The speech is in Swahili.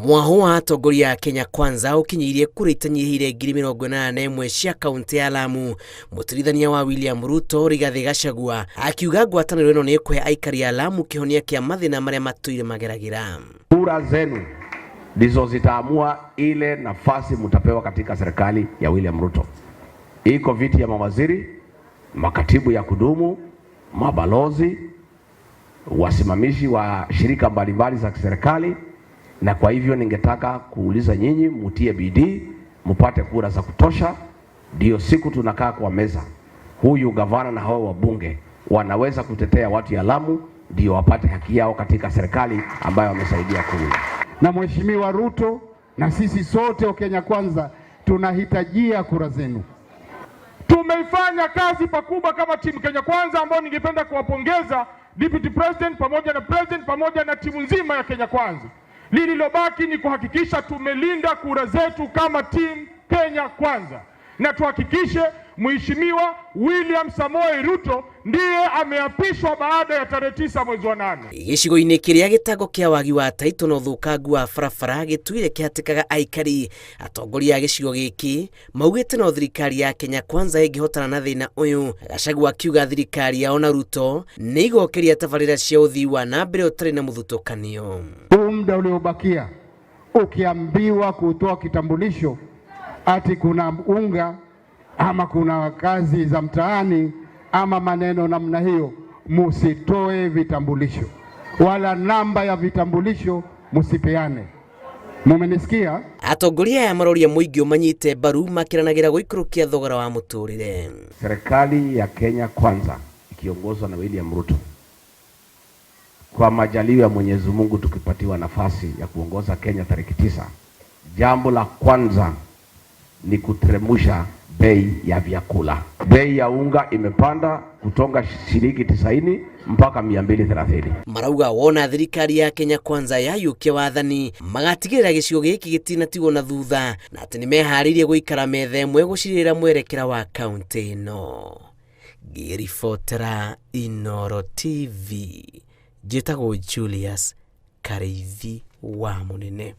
Mwaho wa atongoria a Kenya Kwanza ukinyirie kura itanyihire 80,000 mwe cia kaunti ya Lamu. Mutirithania wa William Ruto Rigathi Gachagua akiuga ngwatanĩro ĩno nĩ ĩkũhe aikari a Lamu kĩhonia kĩa mathĩna marĩa matũire mageragira. Kura zenu ndizo zitaamua ile nafasi mtapewa katika serikali ya William Ruto. Iko viti ya mawaziri, makatibu ya kudumu, mabalozi, wasimamishi wa shirika mbalimbali za serikali, na kwa hivyo ningetaka kuuliza nyinyi mutie bidii mpate kura za kutosha, ndio siku tunakaa kwa meza huyu gavana na hao wabunge wanaweza kutetea watu ya Lamu ndio wapate haki yao katika serikali ambayo wamesaidia kuunda. Na Mheshimiwa Ruto na sisi sote wa Kenya Kwanza tunahitajia kura zenu. Tumeifanya kazi pakubwa kama timu Kenya Kwanza, ambao ningependa kuwapongeza Deputy President pamoja na President pamoja na timu nzima ya Kenya Kwanza. Lililobaki ni kuhakikisha tumelinda kura zetu kama timu Kenya Kwanza, na tuhakikishe Mheshimiwa William Samoei Ruto ndiye ameapishwa baada ya tarehe 9 mwezi wa 8. Gĩcigo-inĩ kĩrĩa gĩtango kĩa wagi wa taito na ũthũkangu wa barabara gĩtuire kĩhatĩkaga aikari, atongoria a gĩcigo gĩkĩ maugĩte no thirikari ya Kenya Kwanza ĩngĩhotana na thĩna ũyũ. Gachagua akiuga thirikari yao na Ruto nĩ igokeria tabarĩra cia ũthii wa na mbere ũtarĩ na mũthutũkanio. Muda uliobakia ukiambiwa kutoa kitambulisho ati kuna unga ama kuna kazi za mtaani ama maneno namna hiyo, musitoe vitambulisho wala namba ya vitambulisho musipeane. Mumenisikia? Atongoria ya maroria muingĩ umanyite mbaru makiranagira gũikũrũkia thogora wa mũtũrĩre. Serikali ya Kenya Kwanza ikiongozwa na William Ruto, kwa majaliwa ya Mwenyezi Mungu, tukipatiwa nafasi ya kuongoza Kenya tarehe 9, jambo la kwanza ni kutremusha bei ya vyakula. Bei ya unga imepanda kutoka shilingi 90 mpaka 230. Marauga wona thirikari ya Kenya Kwanza yayukia wathani magatigĩrĩra gĩcigo gĩkĩ gĩtinatigwo na thutha, na atĩ nĩmeharĩirie gũikara metha ĩmwe gũcirĩra mwerekera wa kaunti ĩno. Ngĩribotera Inooro TV, njĩtagwo Julius Kareithi wa Mũnene.